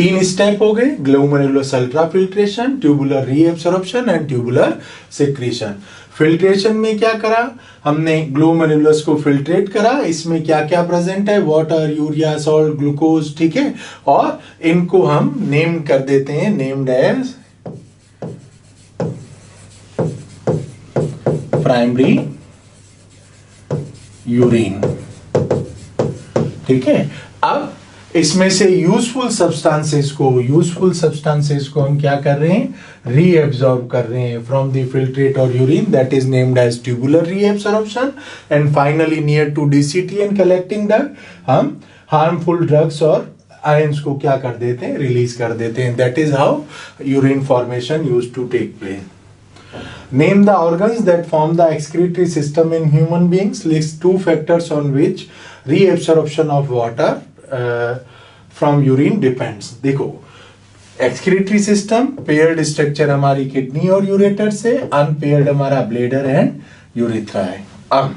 तीन स्टेप हो गए, glomerulus ultrafiltration, tubular reabsorption and tubular secretion. Filtration में क्या करा हमने, ग्लोमेरुलस को फिल्ट्रेट करा, इसमें क्या क्या प्रेजेंट है, वाटर, यूरिया, सॉल्ट, ग्लूकोज, ठीक है, और इनको हम नेम कर देते हैं, नेम्ड एज प्राइमरी यूरिन, ठीक है। अब इसमें से यूजफुल सब्सटेंसेस को हम क्या कर रहे हैं, रीएब्सॉर्ब कर रहे हैं फ्रॉम द फिल्ट्रेट और urine, that is named as tubular reabsorption. And finally near to DCT and collecting duct हम हार्मफुल ड्रग्स और आयंस को क्या कर देते हैं, रिलीज कर देते हैं। That is how urine formation used to take place. Name the organs that form the excretory system in human beings. List two factors on which reabsorption of water from urine depends. देखो, excretory system paired structure हमारी kidney और ureter से, unpaired हमारा bladder and urethra है। अब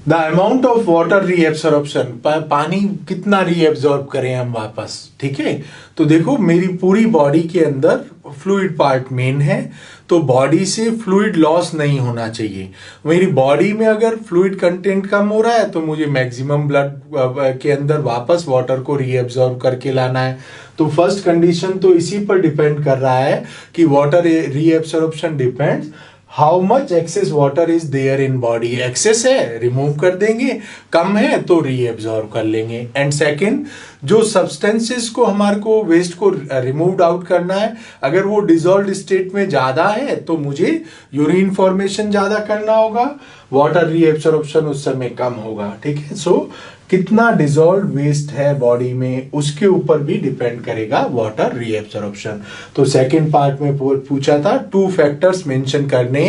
the amount of water reabsorption, पानी कितना reabsorb करें हम वापस, ठीक है। तो देखो मेरी पूरी बॉडी के अंदर फ्लूइड पार्ट मेन है, तो बॉडी से फ्लूइड लॉस नहीं होना चाहिए। मेरी बॉडी में अगर फ्लूइड कंटेंट कम हो रहा है तो मुझे मैक्सिमम ब्लड के अंदर वापस वाटर को रीएब्सॉर्ब करके लाना है। तो फर्स्ट कंडीशन तो इसी पर डिपेंड कर रहा है कि water reabsorption depends how much excess water is there in body. Excess है रिमूव कर देंगे, कम है तो रीएब्सॉर्ब कर लेंगे। एंड सेकंड, जो सब्सटेंसेस को हमारे को वेस्ट को रिमूव्ड आउट करना है, अगर वो डिसॉल्व्ड स्टेट में ज्यादा है तो मुझे यूरिन फॉर्मेशन ज्यादा करना होगा, वाटर रीएब्सॉर्प्शन उस समय कम होगा, ठीक है। सो कितना डिसॉल्व वेस्ट है बॉडी में उसके ऊपर भी डिपेंड करेगा वाटर रीएब्सॉर्प्शन। तो सेकंड पार्ट में पूछा था टू फैक्टर्स मेंशन करने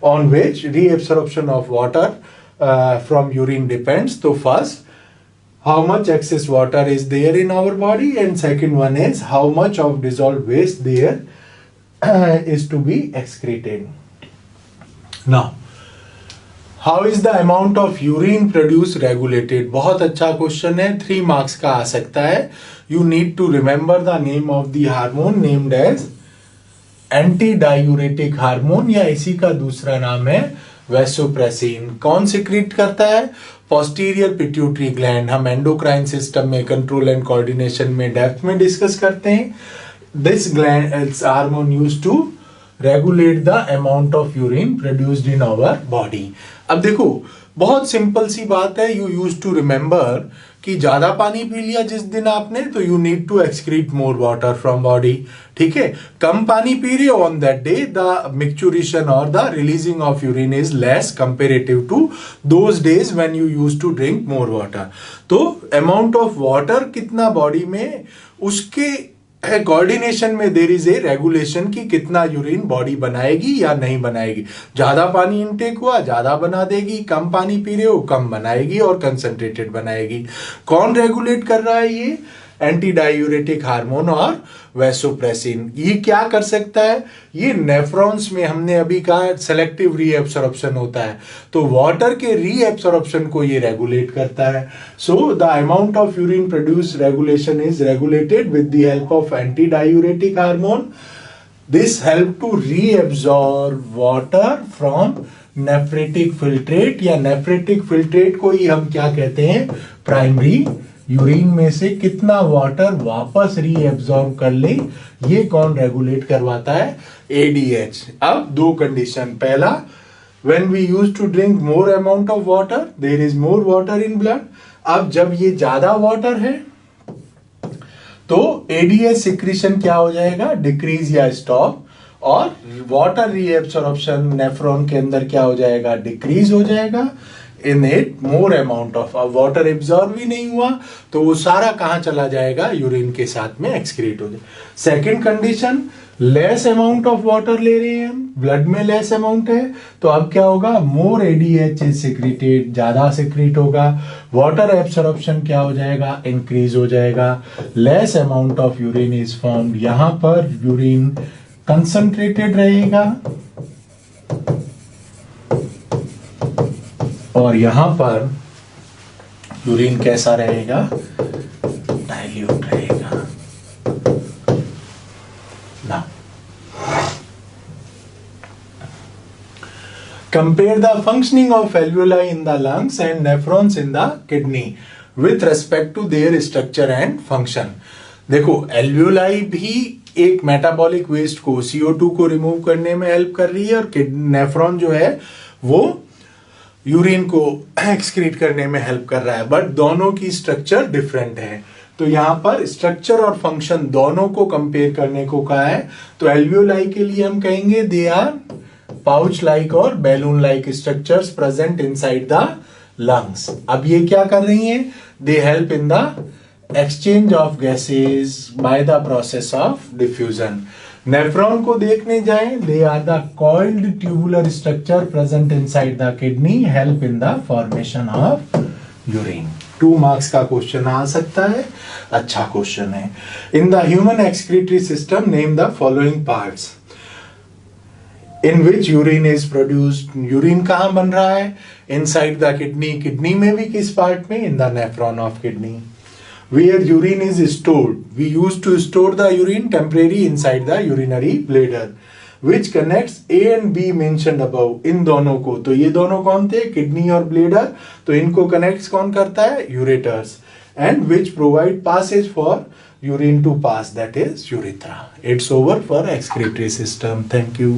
on which reabsorption of water from urine depends. तो first, how much excess water is there in our body, and second one is how much of dissolve waste there is to be excreted. Now how is the amount of urine produce regulated, बहुत अच्छा question है, 3 marks का आ सकता है। You need to remember the name of the hormone named as antidiuretic hormone, या इसी का दूसरा नाम है वैसोप्रेसिन। कौन सिक्रीट करता है, पोस्टीरियर पिट्यूटरी ग्लैंड। हम एंडोक्राइन सिस्टम में कंट्रोल एंड कोऑर्डिनेशन में डेप्थ में डिस्कस करते हैं। This gland hormone used to regulate the amount of urine produced in our body. अब देखो बहुत सिंपल सी बात है, यू यूज टू रिमेंबर कि ज्यादा पानी पी लिया जिस दिन आपने तो you need to excrete more water from body, ठीक है। कम पानी पी रहे हो on that day the micturition और the releasing of urine is less comparative to those days when you use to drink more water. तो अमाउंट ऑफ वाटर कितना बॉडी में, उसके कोऑर्डिनेशन में देयर इज ए रेगुलेशन कि कितना urine body बनाएगी या नहीं बनाएगी। ज्यादा पानी इनटेक हुआ ज्यादा बना देगी, कम पानी पी रहे हो कम बनाएगी और कंसंट्रेटेड बनाएगी। कौन रेगुलेट कर रहा है ये, एंटी डायूरेटिक हार्मोन और वैसोप्रेसिन। ये क्या कर सकता है, ये नेफ्रॉन्स में हमने अभी कहा सेलेक्टिव रीएब्सॉर्प्शन होता है, तो वाटर के रीएब्सॉर्प्शन को ये रेगुलेट करता है। So the amount of urine produce regulation is regulated with the help of antidiuretic hormone. This help to reabsorb water from nephritic filtrate, या नेफ्रेटिक फिल्ट्रेट को ही हम क्या कहते हैं, प्राइमरी यूरिन में से कितना वाटर वापस रीएब्सॉर्ब कर ले, ये कौन रेगुलेट करवाता है, एडीएच। अब दो कंडीशन, पहला when we use to drink more amount of water there is more water in blood. अब जब ये ज्यादा वाटर है तो एडीएच सिक्रीशन क्या हो जाएगा, डिक्रीज या स्टॉप, और वाटर रीएब्सॉर्प्शन नेफ्रॉन के अंदर क्या हो जाएगा, डिक्रीज हो जाएगा। In it more amount of water absorb ही नहीं हुआ तो वो सारा कहां चला जाएगा, यूरिन के साथ में एक्सक्रीट हो जाएगा। Second condition, less amount of water ले रहे हैं हम, ब्लड में लेस अमाउंट है तो अब क्या होगा, मोर एडीएच इज सिक्रीटेड, ज्यादा सिक्रीट होगा, वाटर एब्सॉर्प्शन क्या हो जाएगा, इंक्रीज हो जाएगा। Less amount of urine is formed, यहां पर यूरिन कंसंट्रेटेड रहेगा और यहां पर यूरिन कैसा रहेगा, डाइल्यूट रहेगा ना। Compare the functioning of alveoli in the lungs and nephrons in the kidney with respect to their structure and function. देखो एल्वियोलाई भी एक मेटाबॉलिक वेस्ट को CO2 को रिमूव करने में हेल्प कर रही है और नेफ्रॉन जो है वो यूरिन को एक्सक्रीट करने में हेल्प कर रहा है, बट दोनों की स्ट्रक्चर डिफरेंट है। तो यहां पर स्ट्रक्चर और फंक्शन दोनों को कंपेयर करने को कहा है। तो एल्वियोलाई के लिए हम कहेंगे दे आर पाउच लाइक और balloon like structures present inside the lungs. अब ये क्या कर रही हैं? They help in the exchange of gases by the process of diffusion. Nephron को देखने जाएं, they are the coiled tubular structure present inside the kidney, help in the formation of urine. 2 marks का क्वेश्चन आ सकता है, अच्छा question है। In the human excretory system name the following parts in which urine is produced. Urine कहां बन रहा है? Inside the kidney. किडनी में भी किस पार्ट में? In the nephron of kidney. Where urine is stored, we used to store the urine temporary inside the urinary bladder, which connects A and B mentioned above. इन दोनों को, तो ये दोनों कौन थे? किडनी और ब्लेडर। तो इनको कनेक्ट कौन करता है? Ureters, and which provide passage for urine to pass, that is urethra. It's over for excretory system. Thank you.